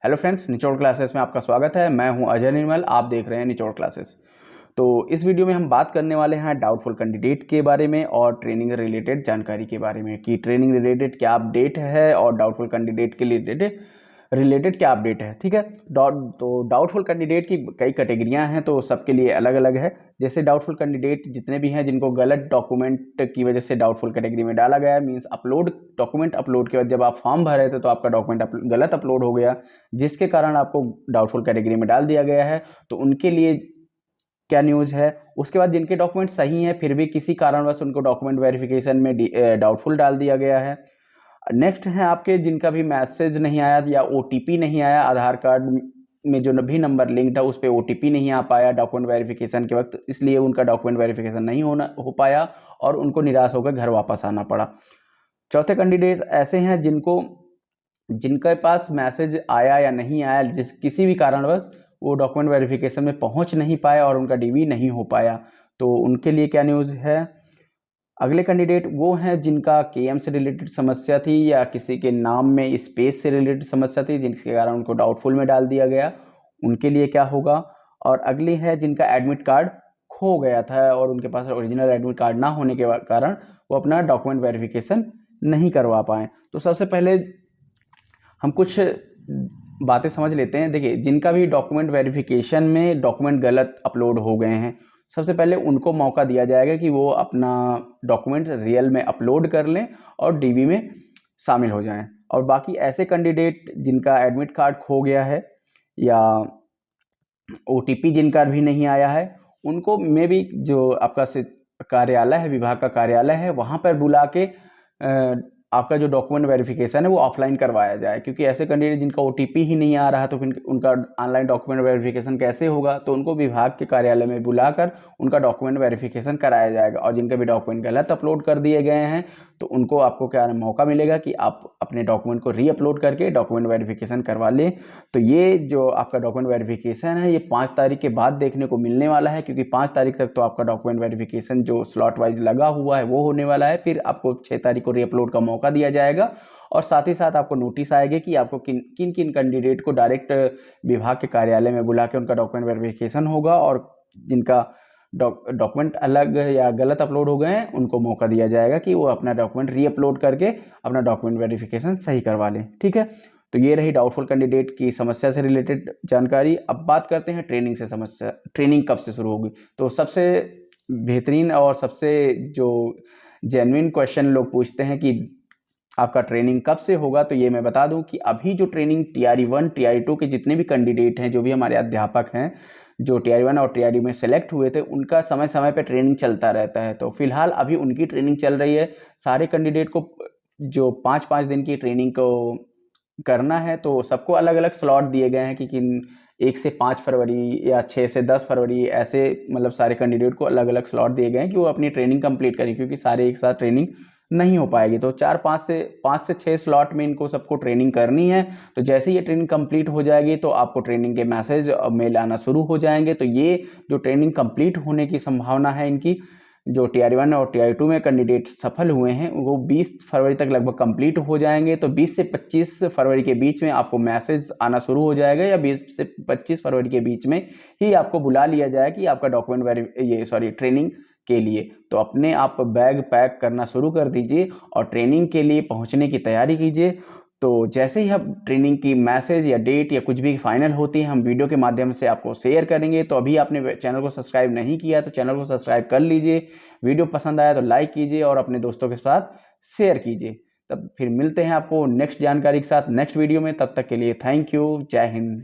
Hello friends, निचोड़ classes में आपका स्वागत है। मैं हूं अजय निर्मल, आप देख रहे हैं निचोड़ क्लासेस। तो इस वीडियो में हम बात करने वाले हैं डाउटफुल कैंडिडेट के बारे में और ट्रेनिंग रिलेटेड जानकारी के बारे में कि ट्रेनिंग रिलेटेड क्या अपडेट है और डाउटफुल कैंडिडेट के रिलेटेड क्या अपडेट है। ठीक है। डाउटफुल कैंडिडेट की कई कैटेगरियां हैं, तो सबके लिए अलग अलग है। जैसे डाउटफुल कैंडिडेट जितने भी हैं जिनको गलत डॉक्यूमेंट की वजह से डाउटफुल कैटेगरी में डाला गया है, मींस डॉक्यूमेंट अपलोड के बाद जब आप फॉर्म भर रहे थे तो आपका डॉक्यूमेंट गलत अपलोड हो गया, जिसके कारण आपको डाउटफुल कैटेगरी में डाल दिया गया है। तो उनके लिए क्या न्यूज़ है। उसके बाद जिनके डॉक्यूमेंट सही हैं फिर भी किसी कारणवश उनको डॉक्यूमेंट वेरिफिकेशन में डाउटफुल डाल दिया गया है। नेक्स्ट है आपके जिनका भी मैसेज नहीं आया या ओटीपी नहीं आया, आधार कार्ड में जो भी नंबर लिंक्ड है उस पर ओटीपी नहीं आ पाया डॉक्यूमेंट वेरिफिकेशन के वक्त, इसलिए उनका डॉक्यूमेंट वेरिफिकेशन नहीं हो पाया और उनको निराश होकर घर वापस आना पड़ा। चौथे कैंडिडेट्स ऐसे हैं जिनके पास मैसेज आया या नहीं आया, किसी भी कारणवश वो डॉक्यूमेंट वेरिफिकेशन में पहुंच नहीं पाया और उनका डीवी नहीं हो पाया, तो उनके लिए क्या न्यूज़ है। अगले कैंडिडेट वो हैं जिनका केएम से रिलेटेड समस्या थी या किसी के नाम में स्पेस से रिलेटेड समस्या थी, जिसके कारण उनको डाउटफुल में डाल दिया गया, उनके लिए क्या होगा। और अगली है जिनका एडमिट कार्ड खो गया था और उनके पास ओरिजिनल एडमिट कार्ड ना होने के कारण वो अपना डॉक्यूमेंट वेरिफिकेशन नहीं करवा पाए। तो सबसे पहले हम कुछ बातें समझ लेते हैं। देखिए, जिनका भी डॉक्यूमेंट वेरिफिकेशन में डॉक्यूमेंट गलत अपलोड हो गए हैं, सबसे पहले उनको मौका दिया जाएगा कि वो अपना डॉक्यूमेंट रियल में अपलोड कर लें और डीबी में शामिल हो जाएं। और बाकी ऐसे कैंडिडेट जिनका एडमिट कार्ड खो गया है या ओटीपी जिनका भी नहीं आया है, उनको मे भी जो आपका कार्यालय है, विभाग का कार्यालय है, वहाँ पर बुला के आपका जो डॉक्यूमेंट वेरिफिकेशन है वो ऑफलाइन करवाया जाए, क्योंकि ऐसे कैंडिडेट जिनका ओटीपी ही नहीं आ रहा तो फिर उनका ऑनलाइन डॉक्यूमेंट वेरिफिकेशन कैसे होगा। तो उनको विभाग के कार्यालय में बुलाकर उनका डॉक्यूमेंट वेरिफिकेशन कराया जाएगा। और जिनके भी डॉक्यूमेंट गलत अपलोड कर दिए गए हैं तो उनको आपको क्या मौका मिलेगा कि आप अपने डॉक्यूमेंट को रीअपलोड करके डॉक्यूमेंट वेरिफिकेशन करवा लें। तो ये जो आपका डॉक्यूमेंट वेरिफिकेशन है ये 5 तारीख के बाद देखने को मिलने वाला है, क्योंकि 5 तारीख तक तो आपका डॉक्यूमेंट वेरिफिकेशन जो स्लॉट वाइज लगा हुआ है वो होने वाला है। फिर आपको 6 तारीख को रीअपलोड का मौका दिया जाएगा और साथ ही साथ आपको नोटिस आएगी कि आपको किन किन कैंडिडेट को डायरेक्ट विभाग के कार्यालय में बुला के उनका डॉक्यूमेंट वेरिफिकेशन होगा और जिनका डॉक्यूमेंट अलग या गलत अपलोड हो गए हैं उनको मौका दिया जाएगा कि वो अपना डॉक्यूमेंट रीअपलोड करके अपना डॉक्यूमेंट वेरिफिकेशन सही करवा लें। ठीक है। तो ये रही डाउटफुल कैंडिडेट की समस्या से रिलेटेड जानकारी। अब बात करते हैं ट्रेनिंग से समस्या, ट्रेनिंग कब से शुरू होगी। तो सबसे बेहतरीन और सबसे जो जेन्युइन क्वेश्चन लोग पूछते हैं कि आपका ट्रेनिंग कब से होगा, तो ये मैं बता दूं कि अभी जो ट्रेनिंग टीआरई 1 टीआरई 2 के जितने भी कैंडिडेट हैं, जो भी हमारे अध्यापक हैं जो टीआरई 1 और टीआरई में सेलेक्ट हुए थे, उनका समय समय पर ट्रेनिंग चलता रहता है। तो फिलहाल अभी उनकी ट्रेनिंग चल रही है। सारे कैंडिडेट को जो 5-5 दिन की ट्रेनिंग को करना है, तो सबको अलग अलग स्लॉट दिए गए हैं कि किन 1 से 5 फरवरी या 6 से 10 फरवरी ऐसे, मतलब सारे कैंडिडेट को अलग अलग स्लॉट दिए गए हैं कि वो अपनी ट्रेनिंग कंप्लीट करें, क्योंकि सारे एक साथ ट्रेनिंग नहीं हो पाएगी। तो 5 से 6 स्लॉट में इनको सबको ट्रेनिंग करनी है। तो जैसे ये ट्रेनिंग कंप्लीट हो जाएगी तो आपको ट्रेनिंग के मैसेज और मेल आना शुरू हो जाएंगे। तो ये जो ट्रेनिंग कंप्लीट होने की संभावना है इनकी, जो टीआरई 1 और टीआरई 2 में कैंडिडेट सफल हुए हैं वो 20 फरवरी तक लगभग कंप्लीट हो जाएंगे। तो 20 से 25 फरवरी के बीच में आपको मैसेज आना शुरू हो जाएगा या 20 से 25 फरवरी के बीच में ही आपको बुला लिया जाए कि आपका डॉक्यूमेंट ट्रेनिंग के लिए। तो अपने आप बैग पैक करना शुरू कर दीजिए और ट्रेनिंग के लिए पहुंचने की तैयारी कीजिए। तो जैसे ही अब ट्रेनिंग की मैसेज या डेट या कुछ भी फाइनल होती है हम वीडियो के माध्यम से आपको शेयर करेंगे। तो अभी आपने चैनल को सब्सक्राइब नहीं किया तो चैनल को सब्सक्राइब कर लीजिए। वीडियो पसंद आया तो लाइक कीजिए और अपने दोस्तों के साथ शेयर कीजिए। तब फिर मिलते हैं आपको नेक्स्ट जानकारी के साथ नेक्स्ट वीडियो में। तब तक के लिए थैंक यू। जय हिंद।